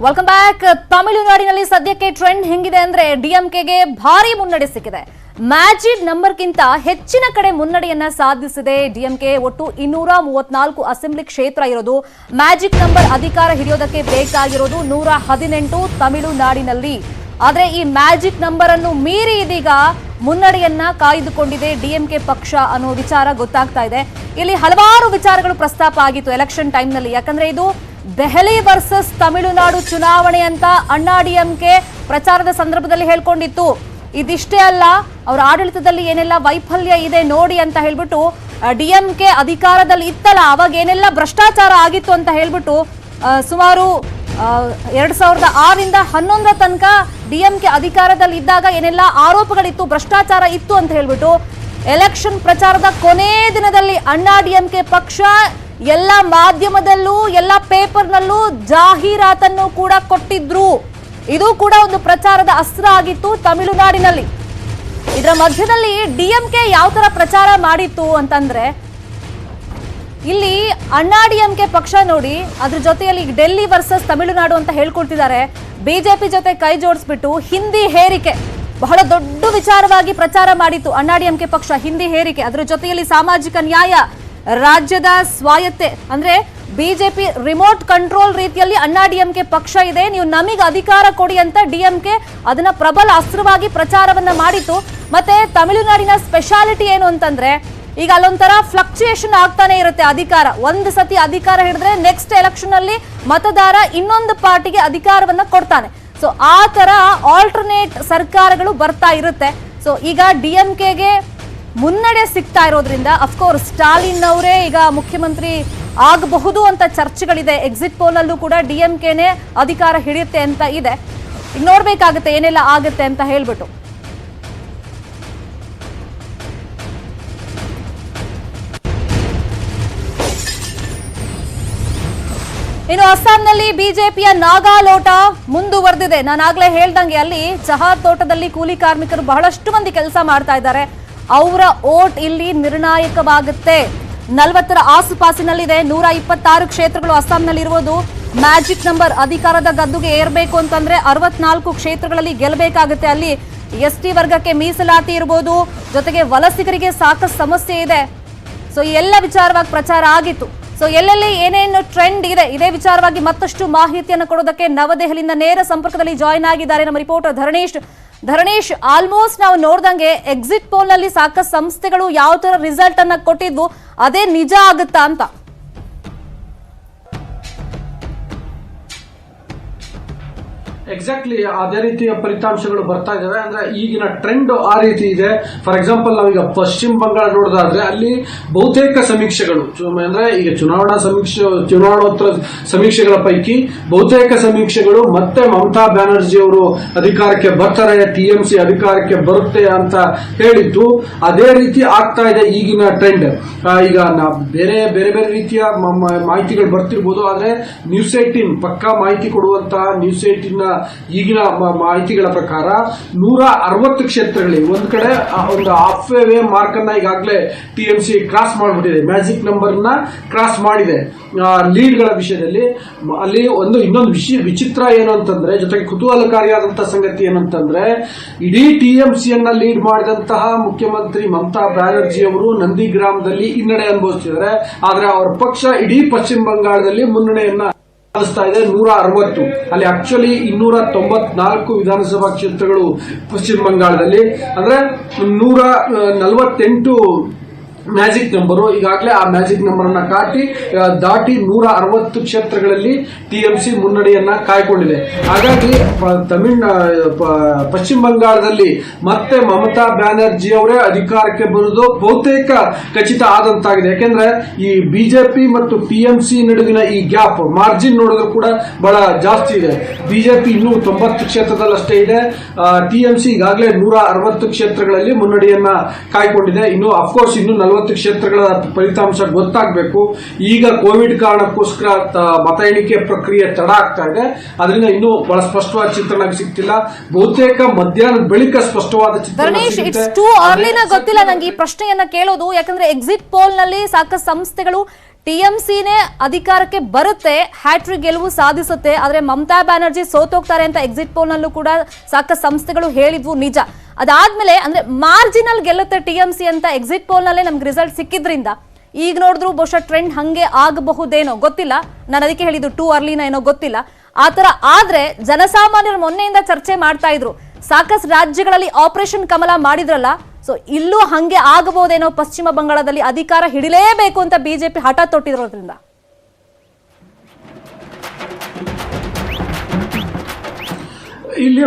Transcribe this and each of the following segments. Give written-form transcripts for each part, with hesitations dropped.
Welcome back. ತಮಿಳುನಾಡಿನಲ್ಲಿ ಸದ್ಯಕ್ಕೆ trend ಹೆಂಗಿದೆ ಅಂದ್ರೆ ಡಿಎಂಕೆಗೆ ಭಾರಿ ಮುನ್ನಡೆ ಸಿಕ್ಕಿದೆ. ಮ್ಯಾಜಿಕ್ ನಂಬರ್ಗಿಂತ ಹೆಚ್ಚಿನ ಕಡೆ ಮುನ್ನಡೆಯನ್ನ ಸಾಧಿಸಿದೆ ಡಿಎಂಕೆ. ಒಟ್ಟು 234 ಅಸೆಂಬ್ಲಿ ಕ್ಷೇತ್ರ ಇರೋದು. ಮ್ಯಾಜಿಕ್ ನಂಬರ್ ಅಧಿಕಾರ ಹಿಡಿಯೋದಕ್ಕೆ ಬೇಕಾಗಿರೋದು 118 ತಮಿಳುನಾಡಿನಲ್ಲಿ. ಆದ್ರೆ ಈ ಮ್ಯಾಜಿಕ್ ನಂಬರ್ ಅನ್ನು ಮೀರಿ ಇದೀಗ ಮುನ್ನಡೆಯನ್ನ ಕಾಯ್ದುಕೊಂಡಿದೆ ಡಿಎಂಕೆ ಪಕ್ಷ ಅನ್ನೋ ವಿಚಾರ ಗೊತ್ತಾಗ್ತಾ ಇದೆ. ಇಲ್ಲಿ ಹಲವಾರು ವಿಚಾರಗಳು ಪ್ರಸ್ತಾಪ ಆಗಿತ್ತು ಎಲೆಕ್ಷನ್ ಟೈಮ್ ನಲ್ಲಿ. ಯಾಕಂದ್ರೆ ಇದು ದೆಹಲಿ ವರ್ಸಸ್ ತಮಿಳುನಾಡು ಚುನಾವಣೆ ಅಂತ ಅಣ್ಣಾ ಡಿಎಂಕೆ ಪ್ರಚಾರದ ಸಂದರ್ಭದಲ್ಲಿ ಹೇಳ್ಕೊಂಡಿತ್ತು. ಇದಿಷ್ಟೇ ಅಲ್ಲ, ಅವರ ಆಡಳಿತದಲ್ಲಿ ಏನೆಲ್ಲ ವೈಫಲ್ಯ ಇದೆ ನೋಡಿ ಅಂತ ಹೇಳ್ಬಿಟ್ಟು ಡಿಎಂಕೆ ಅಧಿಕಾರದಲ್ಲಿ ಇತ್ತಲ್ಲ ಅವಾಗ ಏನೆಲ್ಲ ಭ್ರಷ್ಟಾಚಾರ ಆಗಿತ್ತು ಅಂತ ಹೇಳ್ಬಿಟ್ಟು ಸುಮಾರು 2006ರಿಂದ 2011 ತನಕ ಡಿಎಂಕೆ ಅಧಿಕಾರದಲ್ಲಿ ಇದ್ದಾಗ ಏನೆಲ್ಲ ಆರೋಪಗಳಿತ್ತು, ಭ್ರಷ್ಟಾಚಾರ ಇತ್ತು ಅಂತ ಹೇಳ್ಬಿಟ್ಟು ಎಲೆಕ್ಷನ್ ಪ್ರಚಾರದ ಕೊನೆ ದಿನದಲ್ಲಿ ಅಣ್ಣಾ ಡಿಎಂಕೆ ಪಕ್ಷ ಎಲ್ಲ ಮಾಧ್ಯಮದಲ್ಲೂ ಎಲ್ಲ ಪೇಪರ್ನಲ್ಲೂ ಜಾಹೀರಾತನ್ನು ಕೂಡ ಕೊಟ್ಟಿದ್ರು. ಇದು ಕೂಡ ಒಂದು ಪ್ರಚಾರದ ಅಸ್ತ್ರ ಆಗಿತ್ತು ತಮಿಳುನಾಡಿನಲ್ಲಿ. ಇದರ ಮಧ್ಯದಲ್ಲಿ ಡಿಎಂಕೆ ಯಾವ ತರ ಪ್ರಚಾರ ಮಾಡಿತ್ತು ಅಂತಂದ್ರೆ, ಇಲ್ಲಿ ಅಣ್ಣಾ ಡಿಎಂಕೆ ಪಕ್ಷ ನೋಡಿ ಅದ್ರ ಜೊತೆಯಲ್ಲಿ ಡೆಲ್ಲಿ ವರ್ಸಸ್ ತಮಿಳುನಾಡು ಅಂತ ಹೇಳ್ಕೊಳ್ತಿದ್ದಾರೆ. ಬಿಜೆಪಿ ಜೊತೆ ಕೈ ಜೋಡಿಸ್ಬಿಟ್ಟು ಹಿಂದಿ ಹೇರಿಕೆ ಬಹಳ ದೊಡ್ಡ ವಿಚಾರವಾಗಿ ಪ್ರಚಾರ ಮಾಡಿತ್ತು ಅಣ್ಣಾ ಡಿಎಂಕೆ ಪಕ್ಷ. ಹಿಂದಿ ಹೇರಿಕೆ, ಅದರ ಜೊತೆಯಲ್ಲಿ ಸಾಮಾಜಿಕ ನ್ಯಾಯ, ರಾಜ್ಯದ ಸ್ವಾಯತ್ತೆ, ಅಂದ್ರೆ ಬಿಜೆಪಿ ರಿಮೋಟ್ ಕಂಟ್ರೋಲ್ ರೀತಿಯಲ್ಲಿ ಅಣ್ಣಾ ಡಿಎಂಕೆ ಪಕ್ಷ ಇದೆ, ನೀವು ನಮಗೆ ಅಧಿಕಾರ ಕೊಡಿ ಅಂತ ಡಿಎಂಕೆ ಅದನ್ನ ಪ್ರಬಲ ಅಸ್ತ್ರವಾಗಿ ಪ್ರಚಾರವನ್ನ ಮಾಡಿತ್ತು. ಮತ್ತೆ ತಮಿಳುನಾಡಿನ ಸ್ಪೆಷಾಲಿಟಿ ಏನು ಅಂತಂದ್ರೆ, ಈಗ ಅಲ್ಲೊಂಥರ ಫ್ಲಕ್ಚುಯೇಷನ್ ಆಗ್ತಾನೆ ಇರುತ್ತೆ ಅಧಿಕಾರ. ಒಂದು ಸತಿ ಅಧಿಕಾರ ಹಿಡಿದ್ರೆ ನೆಕ್ಸ್ಟ್ ಎಲೆಕ್ಷನ್ ಅಲ್ಲಿ ಮತದಾರ ಇನ್ನೊಂದು ಪಾರ್ಟಿಗೆ ಅಧಿಕಾರವನ್ನ ಕೊಡ್ತಾನೆ. ಸೊ ಆ ತರ ಆಲ್ಟರ್ನೇಟ್ ಸರ್ಕಾರಗಳು ಬರ್ತಾ ಇರುತ್ತೆ. ಸೊ ಈಗ ಡಿಎಂಕೆಗೆ ಮುನ್ನಡೆ ಸಿಗ್ತಾ ಇರೋದ್ರಿಂದ ಅಫ್ಕೋರ್ಸ್ ಸ್ಟಾಲಿನ್ ಅವರೇ ಈಗ ಮುಖ್ಯಮಂತ್ರಿ ಆಗಬಹುದು ಅಂತ ಚರ್ಚೆಗಳಿದೆ. ಎಕ್ಸಿಟ್ ಪೋಲ್ ಅಲ್ಲೂ ಕೂಡ ಡಿಎಂಕೆನೇ ಅಧಿಕಾರ ಹಿಡಿಯುತ್ತೆ ಅಂತ ಇದೆ. ಈಗ ನೋಡ್ಬೇಕಾಗುತ್ತೆ ಏನೆಲ್ಲ ಆಗುತ್ತೆ ಅಂತ ಹೇಳ್ಬಿಟ್ಟು. ಇನ್ನು ಅಸ್ಸಾಂನಲ್ಲಿ ಬಿಜೆಪಿಯ ನಾಗಾಲೋಟ ಮುಂದುವರೆದಿದೆ. ನಾನಾಗ್ಲೇ ಹೇಳ್ದಂಗೆ ಅಲ್ಲಿ ಚಹಾ ತೋಟದಲ್ಲಿ ಕೂಲಿ ಕಾರ್ಮಿಕರು ಬಹಳಷ್ಟು ಮಂದಿ ಕೆಲಸ ಮಾಡ್ತಾ ಇದ್ದಾರೆ. ಅವರ ಓಟ್ ಇಲ್ಲಿ ನಿರ್ಣಾಯಕವಾಗುತ್ತೆ. 40ರ ಆಸುಪಾಸಿನಲ್ಲಿದೆ. 126 ಕ್ಷೇತ್ರಗಳು ಅಸ್ಸಾಂನಲ್ಲಿ ಇರುವುದು. ಮ್ಯಾಜಿಕ್ ನಂಬರ್ ಅಧಿಕಾರದ ಗದ್ದುಗೆ ಏರ್ಬೇಕು ಅಂತಂದ್ರೆ 64 ಕ್ಷೇತ್ರಗಳಲ್ಲಿ ಗೆಲ್ಲಬೇಕಾಗುತ್ತೆ. ಅಲ್ಲಿ ಎಸ್ಟಿ ವರ್ಗಕ್ಕೆ ಮೀಸಲಾತಿ ಇರಬಹುದು, ಜೊತೆಗೆ ವಲಸಿಗರಿಗೆ ಸಾಕಷ್ಟು ಸಮಸ್ಯೆ ಇದೆ. ಸೊ ಈ ಎಲ್ಲ ವಿಚಾರವಾಗಿ ಪ್ರಚಾರ ಆಗಿತ್ತು. ಸೊ ಎಲ್ಲೆಲ್ಲಿ ಏನೇನು ಟ್ರೆಂಡ್ ಇದೆ ಇದೇ ವಿಚಾರವಾಗಿ ಮತ್ತಷ್ಟು ಮಾಹಿತಿಯನ್ನು ಕೊಡೋದಕ್ಕೆ ನವದೆಹಲಿಯಿಂದ ನೇರ ಸಂಪರ್ಕದಲ್ಲಿ ಜಾಯಿನ್ ಆಗಿದ್ದಾರೆ ನಮ್ಮ ರಿಪೋರ್ಟರ್ ಧರಣೇಶ್. ಆಲ್ಮೋಸ್ಟ್ ನಾವು ನೋಡ್ದಂಗೆ ಎಕ್ಸಿಟ್ ಪೋಲ್ ನಲ್ಲಿ ಸಾಕಷ್ಟು ಸಂಸ್ಥೆಗಳು ಯಾವ ತರ ರಿಸಲ್ಟ್ ಅನ್ನ ಕೊಟ್ಟಿದ್ವು ಅದೇ ನಿಜ ಆಗುತ್ತಾ ಅಂತ? ಎಕ್ಸಾಕ್ಟ್ಲಿ ಅದೇ ರೀತಿಯ ಫಲಿತಾಂಶಗಳು ಬರ್ತಾ ಇದಾವೆ. ಅಂದ್ರೆ ಈಗಿನ ಟ್ರೆಂಡ್ ಆ ರೀತಿ ಇದೆ. ಫಾರ್ ಎಕ್ಸಾಂಪಲ್ ನಾವೀಗ ಪಶ್ಚಿಮ ಬಂಗಾಳ ನೋಡೋದಾದ್ರೆ ಅಲ್ಲಿ ಬಹುತೇಕ ಸಮೀಕ್ಷೆಗಳು ಅಂದ್ರೆ ಈಗ ಚುನಾವಣೋತ್ತರ ಸಮೀಕ್ಷೆಗಳ ಪೈಕಿ ಬಹುತೇಕ ಸಮೀಕ್ಷೆಗಳು ಮತ್ತೆ ಮಮತಾ ಬ್ಯಾನರ್ಜಿ ಅವರು ಅಧಿಕಾರಕ್ಕೆ ಬರ್ತಾರೆ, ಟಿಎಂಸಿ ಅಧಿಕಾರಕ್ಕೆ ಬರುತ್ತೆ ಅಂತ ಹೇಳಿದ್ದು ಅದೇ ರೀತಿ ಆಗ್ತಾ ಇದೆ ಈಗಿನ ಟ್ರೆಂಡ್. ಈಗ ಬೇರೆ ಬೇರೆ ಬೇರೆ ರೀತಿಯ ಮಾಹಿತಿಗಳು ಬರ್ತಿರ್ಬೋದು, ಆದ್ರೆ ನ್ಯೂಸ್ 18 ಪಕ್ಕಾ ಮಾಹಿತಿ ಕೊಡುವಂತಹ ನ್ಯೂಸ್ 18 ಈಗಿನ ಮಾಹಿತಿಗಳ ಪ್ರಕಾರ 160 ಕ್ಷೇತ್ರಗಳಿಗೆ ಒಂದ್ ಕಡೆ ಒಂದು ಹಾಫ್ ವೇ ಮಾರ್ಕ್ ಅನ್ನ ಈಗಾಗಲೇ ಟಿಎಂಸಿ ಕ್ರಾಸ್ ಮಾಡಿಬಿಟ್ಟಿದೆ. ಮ್ಯಾಜಿಕ್ ನಂಬರ್ ನ ಕ್ರಾಸ್ ಮಾಡಿದೆ ಲೀಡ್ಗಳ ವಿಷಯದಲ್ಲಿ. ಅಲ್ಲಿ ಇನ್ನೊಂದು ವಿಚಿತ್ರ ಏನು ಅಂತಂದ್ರೆ, ಜೊತೆಗೆ ಕುತೂಹಲಕಾರಿಯಾದಂತಹ ಸಂಗತಿ ಏನಂತಂದ್ರೆ, ಇಡೀ ಟಿಎಂಸಿಯನ್ನ ಲೀಡ್ ಮಾಡಿದಂತಹ ಮುಖ್ಯಮಂತ್ರಿ ಮಮತಾ ಬ್ಯಾನರ್ಜಿ ಅವರು ನಂದಿಗ್ರಾಮದಲ್ಲಿ ಹಿನ್ನಡೆ ಅನುಭವಿಸ್ತಿದ್ದಾರೆ. ಆದ್ರೆ ಅವರ ಪಕ್ಷ ಇಡೀ ಪಶ್ಚಿಮ ಬಂಗಾಳದಲ್ಲಿ ಮುನ್ನಡೆಯನ್ನ ಸಾಧಿಸ್ತಾ ಇದೆ. 160 ಅಲ್ಲಿ ಆಕ್ಚುಲಿ 294 ವಿಧಾನಸಭಾ ಕ್ಷೇತ್ರಗಳು ಪಶ್ಚಿಮ ಬಂಗಾಳದಲ್ಲಿ. ಅಂದ್ರೆ 148 ಮ್ಯಾಜಿಕ್ ನಂಬರು. ಈಗಾಗಲೇ ಆ ಮ್ಯಾಜಿಕ್ ನಂಬರ್ ಅನ್ನ ದಾಟಿ 160 ಕ್ಷೇತ್ರಗಳಲ್ಲಿ ಟಿಎಂಸಿ ಮುನ್ನಡೆಯನ್ನ ಕಾಯ್ಕೊಂಡಿದೆ. ಹಾಗಾಗಿ ಪಶ್ಚಿಮ ಬಂಗಾಳದಲ್ಲಿ ಮತ್ತೆ ಮಮತಾ ಬ್ಯಾನರ್ಜಿ ಅವರೇ ಅಧಿಕಾರಕ್ಕೆ ಬರುವುದು ಬಹುತೇಕ ಖಚಿತ ಆದಂತಾಗಿದೆ. ಯಾಕೆಂದ್ರೆ ಈ ಬಿಜೆಪಿ ಮತ್ತು ಟಿಎಂಸಿ ನಡುವಿನ ಈ ಗ್ಯಾಪ್ ಮಾರ್ಜಿನ್ ನೋಡಿದ್ರು ಕೂಡ ಬಹಳ ಜಾಸ್ತಿ ಇದೆ. ಬಿಜೆಪಿ ಇನ್ನೂ 90 ಕ್ಷೇತ್ರದಲ್ಲಷ್ಟೇ ಇದೆ. ಟಿಎಂಸಿ ಈಗಾಗಲೇ 160 ಕ್ಷೇತ್ರಗಳಲ್ಲಿ ಮುನ್ನಡೆಯನ್ನ ಕಾಯ್ಕೊಂಡಿದೆ. ಇನ್ನು ಅಫ್ಕೋರ್ಸ್ ಇನ್ನು 40 ಕ್ಷೇತ್ರಗಳ ಫಲಿತಾಂಶ ಗೊತ್ತಾಗಬೇಕು. ಈಗ ಕೋವಿಡ್ ಕಾರಣಕ್ಕೋಸ್ಕರ ಮತ ಎಣಿಕೆ ಪ್ರಕ್ರಿಯೆ ತಡ ಆಗ್ತಾ ಇದೆ. ಅದರಿಂದ ಇನ್ನೂ ಬಹಳ ಸ್ಪಷ್ಟವಾದ ಚಿತ್ರಣ ಸಿಗ್ತಿಲ್ಲ. ಬಹುತೇಕ ಮಧ್ಯಾಹ್ನದ ಬಳಿಕ ಸ್ಪಷ್ಟವಾದ ಚಿತ್ರಣ ಗೊತ್ತಿಲ್ಲ ನಂಗೆ ಈ ಪ್ರಶ್ನೆಯನ್ನ ಕೇಳೋದು. ಯಾಕಂದ್ರೆ ಎಕ್ಸಿಟ್ ಪೋಲ್ ನಲ್ಲಿ ಸಾಕಷ್ಟು ಸಂಸ್ಥೆಗಳು ಟಿಎಂಸಿನೇ ಅಧಿಕಾರಕ್ಕೆ ಬರುತ್ತೆ, ಹ್ಯಾಟ್ರಿಕ್ ಗೆಲುವು ಸಾಧಿಸುತ್ತೆ, ಆದ್ರೆ ಮಮತಾ ಬ್ಯಾನರ್ಜಿ ಸೋತೋಗ್ತಾರೆ ಅಂತ ಎಕ್ಸಿಟ್ ಪೋಲ್ ನಲ್ಲೂ ಕೂಡ ಸಾಕಷ್ಟು ಸಂಸ್ಥೆಗಳು ಹೇಳಿದ್ವು, ನಿಜ. ಅದಾದ್ಮೇಲೆ ಅಂದ್ರೆ ಮಾರ್ಜಿನಲ್ ಗೆಲ್ಲುತ್ತೆ ಟಿಎಂಸಿ ಅಂತ ಎಕ್ಸಿಟ್ ಪೋಲ್ ನಲ್ಲೇ ನಮ್ಗೆ ರಿಸಲ್ಟ್ ಸಿಕ್ಕಿದ್ರಿಂದ ಈಗ ನೋಡಿದ್ರು ಬಹುಶಃ ಟ್ರೆಂಡ್ ಹಂಗೆ ಆಗಬಹುದೇನೋ ಗೊತ್ತಿಲ್ಲ. ನಾನು ಅದಕ್ಕೆ ಹೇಳಿದ್ದು ಟೂ ಅರ್ಲಿನ ಏನೋ ಗೊತ್ತಿಲ್ಲ. ಆತರ ಆದ್ರೆ ಜನಸಾಮಾನ್ಯರು ಮೊನ್ನೆಯಿಂದ ಚರ್ಚೆ ಮಾಡ್ತಾ ಇದ್ರು, ಸಾಕಷ್ಟು ರಾಜ್ಯಗಳಲ್ಲಿ ಆಪರೇಷನ್ ಕಮಲ ಮಾಡಿದ್ರಲ್ಲ, ಸೊ ಇಲ್ಲೂ ಹಂಗೆ ಆಗಬಹುದೇನೋ, ಪಶ್ಚಿಮ ಬಂಗಾಳದಲ್ಲಿ ಅಧಿಕಾರ ಹಿಡಿಲೇಬೇಕು ಅಂತ ಬಿಜೆಪಿ ಹಠ ತೊಟ್ಟಿರೋದ್ರಿಂದ. ಇಲ್ಲಿ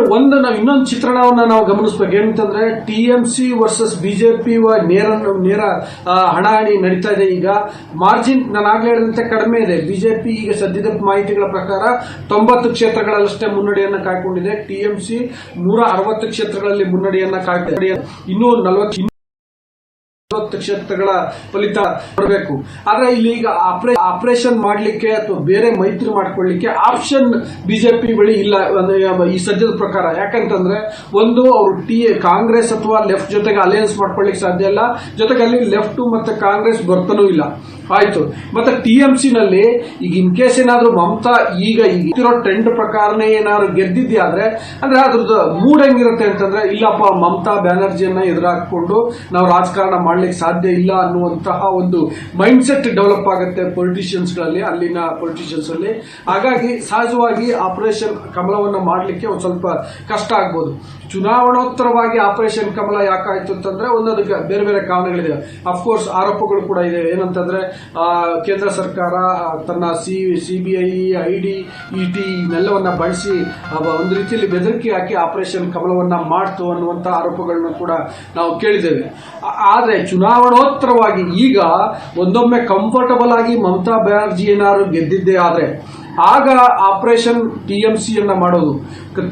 ನಾವು ಇನ್ನೊಂದು ಚಿತ್ರಣವನ್ನ ನಾವು ಗಮನಿಸಬೇಕು. ಏನಂತಂದ್ರೆ ಟಿಎಂಸಿ ವರ್ಸಸ್ ಬಿಜೆಪಿ ನೇರ ಹಣಾಹಣಿ ನಡೀತಾ ಇದೆ. ಈಗ ಮಾರ್ಜಿನ್ ನಾನು ಆಗ್ಲೇ ಹೇಳಿದಂತೆ ಕಡಿಮೆ ಇದೆ. ಬಿಜೆಪಿ ಈಗ ಸದ್ಯದ ಮಾಹಿತಿಗಳ ಪ್ರಕಾರ 90 ಕ್ಷೇತ್ರಗಳಲ್ಲಷ್ಟೇ ಮುನ್ನಡೆಯನ್ನ ಕಾಯ್ಕೊಂಡಿದೆ. ಟಿಎಂಸಿ 160 ಕ್ಷೇತ್ರಗಳಲ್ಲಿ ಮುನ್ನಡೆಯನ್ನ ಕಾಯ್ಕೊಂಡಿದೆ. ಇನ್ನೂ 40 ಕ್ಷೇತ್ರಗಳ ಫಲಿತಾಂಶ ಬರಬೇಕು. ಆದ್ರೆ ಇಲ್ಲಿ ಈಗ ಆಪರೇಷನ್ ಮಾಡ್ಲಿಕ್ಕೆ ಅಥವಾ ಬೇರೆ ಮೈತ್ರಿ ಮಾಡ್ಕೊಳ್ಳಿಕ್ಕೆ ಆಪ್ಷನ್ ಬಿಜೆಪಿ ಬಳಿ ಇಲ್ಲ ಈ ಸದ್ಯದ ಪ್ರಕಾರ. ಯಾಕಂತಂದ್ರೆ ಒಂದು ಅವರು ಕಾಂಗ್ರೆಸ್ ಅಥವಾ ಲೆಫ್ಟ್ ಜೊತೆಗೆ ಅಲಯನ್ಸ್ ಮಾಡ್ಕೊಳ್ಳಿಕ್ಕೆ ಸಾಧ್ಯ ಇಲ್ಲ, ಜೊತೆಗೆ ಅಲ್ಲಿ ಲೆಫ್ಟ್ ಮತ್ತೆ ಕಾಂಗ್ರೆಸ್ ಬರ್ತಾನೂ ಇಲ್ಲ. ಆಯ್ತು, ಮತ್ತೆ ಟಿಎಂಸಿ ನಲ್ಲಿ ಈಗ ಇನ್ ಕೇಸ್ ಏನಾದ್ರು ಮಮತಾ ಈಗ ಟ್ರೆಂಡ್ ಪ್ರಕಾರನೇ ಏನಾದ್ರು ಗೆದ್ದಿದ್ಯಾದ್ರೆ ಅಂದ್ರೆ ಅದ್ರದ್ದು ಮೂಡ್ ಹೆಂಗಿರುತ್ತೆ ಅಂತಂದ್ರೆ, ಇಲ್ಲಪ್ಪ ಮಮತಾ ಬ್ಯಾನರ್ಜಿಯನ್ನ ಎದುರಾಕೊಂಡು ನಾವು ರಾಜಕಾರಣ ಮಾಡ್ಲಿಕ್ಕೆ ಸಾಧ್ಯ ಇಲ್ಲ ಅನ್ನುವಂತಹ ಒಂದು ಮೈಂಡ್ ಸೆಟ್ ಡೆವಲಪ್ ಆಗುತ್ತೆ ಪೊಲಿಟಿಷಿಯನ್ಸ್ ಗಳಲ್ಲಿ, ಅಲ್ಲಿನ ಪೊಲಿಟಿಷಿಯನ್ಸ್ ಅಲ್ಲಿ. ಹಾಗಾಗಿ ಸಹಜವಾಗಿ ಆಪರೇಷನ್ ಕಮಲವನ್ನ ಮಾಡ್ಲಿಕ್ಕೆ ಒಂದ್ ಸ್ವಲ್ಪ ಕಷ್ಟ ಆಗ್ಬೋದು. ಚುನಾವಣೋತ್ತರವಾಗಿ ಆಪರೇಷನ್ ಕಮಲ ಯಾಕಾಯ್ತು ಅಂತಂದ್ರೆ ಒಂದೊಂದು ಬೇರೆ ಬೇರೆ ಕಾರಣಗಳಿದೆ. ಅಫ್ಕೋರ್ಸ್ ಆರೋಪಗಳು ಕೂಡ ಇದೆ. ಏನಂತಂದ್ರೆ ಕೇಂದ್ರ ಸರ್ಕಾರ ತನ್ನ ಸಿಬಿಐ, ಐಡಿ, ಇಟಿ ಇವನ್ನೆಲ್ಲವನ್ನ ಬಳಸಿ ಒಂದು ರೀತಿಯಲ್ಲಿ ಬೆದರಿಕೆ ಹಾಕಿ ಆಪರೇಷನ್ ಕಮಲವನ್ನ ಮಾಡ್ತು ಅನ್ನುವಂತ ಆರೋಪಗಳನ್ನು ಕೂಡ ನಾವು ಕೇಳಿದ್ದೇವೆ. ಆದ್ರೆ ಚುನಾವಣೋತ್ತರವಾಗಿ ಈಗ ಒಂದೊಮ್ಮೆ ಕಂಫರ್ಟಬಲ್ ಆಗಿ ಮಮತಾ ಬ್ಯಾನರ್ಜಿ ಏನಾದ್ರು ಗೆದ್ದಿದ್ದೇ ಆದ್ರೆ ಆಗ ಆಪರೇಷನ್ ಟಿಎಂಸಿಯನ್ನ ಮಾಡೋದು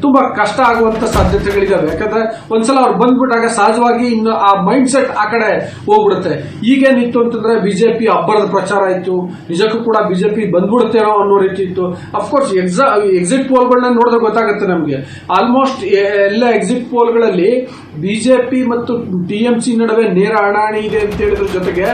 ತುಂಬಾ ಕಷ್ಟ ಆಗುವಂತ ಸಾಧ್ಯತೆಗಳಿದಾವೆ. ಯಾಕಂದ್ರೆ ಒಂದ್ಸಲ ಅವ್ರು ಬಂದ್ಬಿಟ್ಟಾಗ ಸಹಜವಾಗಿ ಇನ್ನು ಆ ಮೈಂಡ್ ಸೆಟ್ ಆ ಕಡೆ ಹೋಗ್ಬಿಡುತ್ತೆ. ಈಗೇನಿತ್ತು ಅಂತಂದ್ರೆ ಬಿಜೆಪಿ ಅಬ್ಬರದ ಪ್ರಚಾರ ಇತ್ತು, ನಿಜಕ್ಕೂ ಕೂಡ ಬಿಜೆಪಿ ಬಂದ್ಬಿಡುತ್ತೇನೋ ಅನ್ನೋ ರೀತಿ ಇತ್ತು. ಅಫ್ಕೋರ್ಸ್ ಎಕ್ಸಿಟ್ ಪೋಲ್ಗಳನ್ನ ನೋಡಿದ್ರೆ ಗೊತ್ತಾಗುತ್ತೆ ನಮ್ಗೆ. ಆಲ್ಮೋಸ್ಟ್ ಎಲ್ಲ ಎಕ್ಸಿಟ್ ಪೋಲ್ಗಳಲ್ಲಿ ಬಿಜೆಪಿ ಮತ್ತು ಟಿಎಂಸಿ ನಡುವೆ ನೇರ ಹಣಾಹಣಿ ಇದೆ ಅಂತ ಹೇಳಿದ್ರ ಜೊತೆಗೆ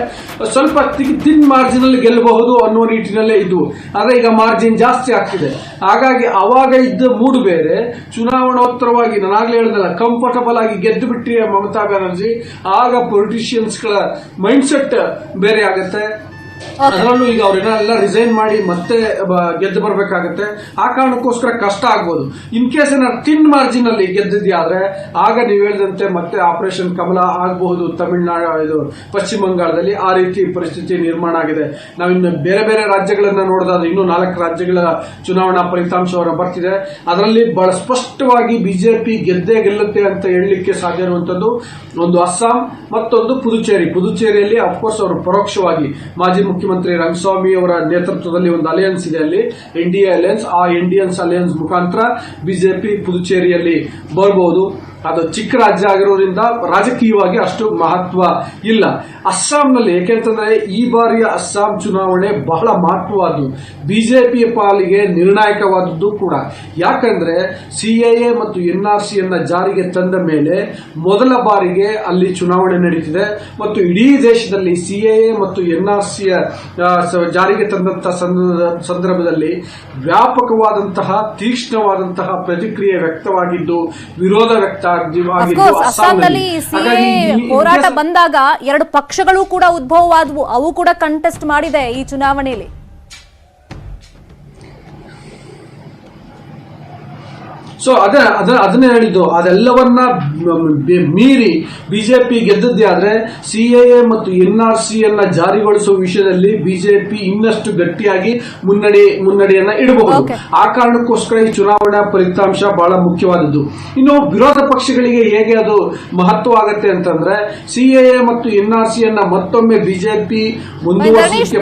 ಸ್ವಲ್ಪ ತಿನ್ ಮಾರ್ಜಿನ್ ಅಲ್ಲಿ ಗೆಲ್ಲಬಹುದು ಅನ್ನೋ ನಿಟ್ಟಿನಲ್ಲೇ ಇದ್ವು. ಆದ್ರೆ ಈಗ ಮಾರ್ಜಿನ್ ಜಾಸ್ತಿ ಆಗ್ತಿದೆ. ಹಾಗಾಗಿ ಅವಾಗ ಇದ್ದ ಮೂಡು ಬೇರೆ, ಚುನಾವಣೋತ್ತರವಾಗಿ ನಾನಾಗ್ಲೇ ಹೇಳಿದಲ್ಲ ಕಂಫರ್ಟಬಲ್ ಆಗಿ ಗೆದ್ದು ಬಿಟ್ಟಿ ಮಮತಾ ಬ್ಯಾನರ್ಜಿ, ಆಗ ಪೊಲಿಟಿಷಿಯನ್ಸ್ ಗಳ ಮೈಂಡ್ ಸೆಟ್ ಬೇರೆ ಆಗುತ್ತೆ. ಅದರಲ್ಲೂ ಈಗ ಅವ್ರನ್ನೆಲ್ಲ ರಿಸೈನ್ ಮಾಡಿ ಮತ್ತೆ ಗೆದ್ದು ಬರಬೇಕಾಗುತ್ತೆ. ಆ ಕಾರಣಕ್ಕೋಸ್ಕರ ಕಷ್ಟ ಆಗ್ಬೋದು. ಇನ್ ಕೇಸ್ ಏನಾದ್ರು ತಿನ್ ಮಾರ್ಜಿನ್ ಅಲ್ಲಿ ಗೆದ್ದಿದ್ಯಾದ್ರೆ ಆಗ ನೀವು ಹೇಳಿದಂತೆ ಮತ್ತೆ ಆಪರೇಷನ್ ಕಮಲ ಆಗಬಹುದು ತಮಿಳುನಾಡು, ಪಶ್ಚಿಮ ಬಂಗಾಳದಲ್ಲಿ. ಆ ರೀತಿ ಪರಿಸ್ಥಿತಿ ನಿರ್ಮಾಣ ಆಗಿದೆ. ನಾವಿನ್ನು ಬೇರೆ ಬೇರೆ ರಾಜ್ಯಗಳನ್ನ ನೋಡಿದ್ರೆ ಇನ್ನೂ 4 ರಾಜ್ಯಗಳ ಚುನಾವಣಾ ಫಲಿತಾಂಶ ಬರ್ತಿದೆ. ಅದರಲ್ಲಿ ಬಹಳ ಸ್ಪಷ್ಟವಾಗಿ ಬಿಜೆಪಿ ಗೆದ್ದೇ ಗೆಲ್ಲುತ್ತೆ ಅಂತ ಹೇಳಲಿಕ್ಕೆ ಸಾಧ್ಯ ಇರುವಂತದ್ದು ಒಂದು ಅಸ್ಸಾಂ, ಮತ್ತೊಂದು ಪುದುಚೇರಿಯಲ್ಲಿ ಅಫ್ಕೋರ್ಸ್ ಅವರು ಪರೋಕ್ಷವಾಗಿ ಮಾಜಿ ಮುಖ್ಯಮಂತ್ರಿ ರಂಗಸ್ವಾಮಿ ಅವರ ನೇತೃತ್ವದಲ್ಲಿ ಒಂದು ಅಲಯನ್ಸ್ ಇದೆ, ಅಲ್ಲಿ ಎನ್ಡಿಎ ಅಲಯನ್ಸ್. ಆ ಇಂಡಿಯನ್ಸ್ ಅಲಯನ್ಸ್ ಮುಖಾಂತರ ಬಿಜೆಪಿ ಪುದುಚೇರಿಯಲ್ಲಿ ಬರಬಹುದು. ಅದು ಚಿಕ್ಕ ರಾಜ್ಯ ಆಗಿರೋದ್ರಿಂದ ರಾಜಕೀಯವಾಗಿ ಅಷ್ಟು ಮಹತ್ವ ಇಲ್ಲ. ಅಸ್ಸಾಂನಲ್ಲಿ ಏಕೆಂತಂದ್ರೆ ಈ ಬಾರಿಯ ಅಸ್ಸಾಂ ಚುನಾವಣೆ ಬಹಳ ಮಹತ್ವವಾದ್ದು, ಬಿಜೆಪಿಯ ಪಾಲಿಗೆ ನಿರ್ಣಾಯಕವಾದದ್ದು ಕೂಡ. ಯಾಕಂದ್ರೆ ಸಿಎಎ ಮತ್ತು ಎನ್ಆರ್ಸಿಯನ್ನ ಜಾರಿಗೆ ತಂದ ಮೇಲೆ ಮೊದಲ ಬಾರಿಗೆ ಅಲ್ಲಿ ಚುನಾವಣೆ ನಡೀತಿದೆ ಮತ್ತು ಇಡೀ ದೇಶದಲ್ಲಿ ಸಿಎಎ ಮತ್ತು ಎನ್ಆರ್ಸಿಯ ಜಾರಿಗೆ ತಂದಂತಹ ಸಂದರ್ಭದಲ್ಲಿ ವ್ಯಾಪಕವಾದಂತಹ ತೀಕ್ಷ್ಣವಾದಂತಹ ಪ್ರತಿಕ್ರಿಯೆ ವ್ಯಕ್ತವಾಗಿದ್ದು, ವಿರೋಧ ವ್ಯಕ್ತ ಅಸ್ಸಾಂನಲ್ಲಿ ಸಿಎಎ ಹೋರಾಟ ಬಂದಾಗ 2 ಪಕ್ಷಗಳು ಕೂಡ ಉದ್ಭವವಾದವು, ಅವು ಕೂಡ ಕಂಟೆಸ್ಟ್ ಮಾಡಿದೆ ಈ ಚುನಾವಣೆಯಲ್ಲಿ. ಸೊ ಅದನ್ನೇ ಹೇಳಿದ್ದು. ಅದೆಲ್ಲವನ್ನ ಮೀರಿ ಬಿಜೆಪಿ ಗೆದ್ದದ್ದೇ ಆದ್ರೆ ಸಿಎಎ ಮತ್ತು ಎನ್ಆರ್ಸಿಯನ್ನ ಜಾರಿಗೊಳಿಸುವ ವಿಷಯದಲ್ಲಿ ಬಿಜೆಪಿ ಇನ್ನಷ್ಟು ಗಟ್ಟಿಯಾಗಿ ಮುನ್ನಡೆಯನ್ನ ಇಡಬಹುದು. ಆ ಕಾರಣಕ್ಕೋಸ್ಕರ ಈ ಚುನಾವಣಾ ಫಲಿತಾಂಶ ಬಹಳ ಮುಖ್ಯವಾದದ್ದು. ಇನ್ನು ವಿರೋಧ ಪಕ್ಷಗಳಿಗೆ ಹೇಗೆ ಅದು ಮಹತ್ವ ಆಗತ್ತೆ ಅಂತಂದ್ರೆ, ಸಿಎಎ ಮತ್ತು ಎನ್ಆರ್ಸಿಯನ್ನ ಮತ್ತೊಮ್ಮೆ ಬಿಜೆಪಿ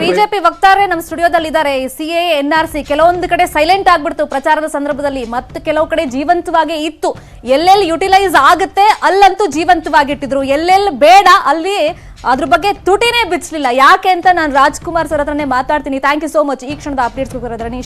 ಬಿಜೆಪಿ ವಕ್ತಾರರೇ ನಮ್ಮ ಸ್ಟುಡಿಯೋದಲ್ಲಿ ಇದ್ದಾರೆ. ಸಿಎಎ ಎನ್ಆರ್ಸಿ ಕೆಲವೊಂದು ಕಡೆ ಸೈಲೆಂಟ್ ಆಗ್ಬಿಡ್ತು ಪ್ರಚಾರದ ಸಂದರ್ಭದಲ್ಲಿ, ಮತ್ತು ಕೆಲವು ಕಡೆ ಜೀವಂತವಾಗಿ ಇತ್ತು. ಎಲ್ಲೆಲ್ಲಿ ಯುಟಿಲೈಸ್ ಆಗುತ್ತೆ ಅಲ್ಲಂತೂ ಜೀವಂತವಾಗಿಟ್ಟಿದ್ರು, ಎಲ್ಲೆಲ್ಲಿ ಬೇಡ ಅಲ್ಲಿ ಅದ್ರ ಬಗ್ಗೆ ತುಟಿನೇ ಬಿಚ್ಚಲಿಲ್ಲ. ಯಾಕೆ ಅಂತ ನಾನು ರಾಜ್ಕುಮಾರ್ ಸರ್ ಹತ್ರನೇ ಮಾತಾಡ್ತೀನಿ. ಥ್ಯಾಂಕ್ ಯು ಸೋ ಮಚ್ ಈ ಕ್ಷಣದ ಅಪ್ಡೇಟ್ಸ್.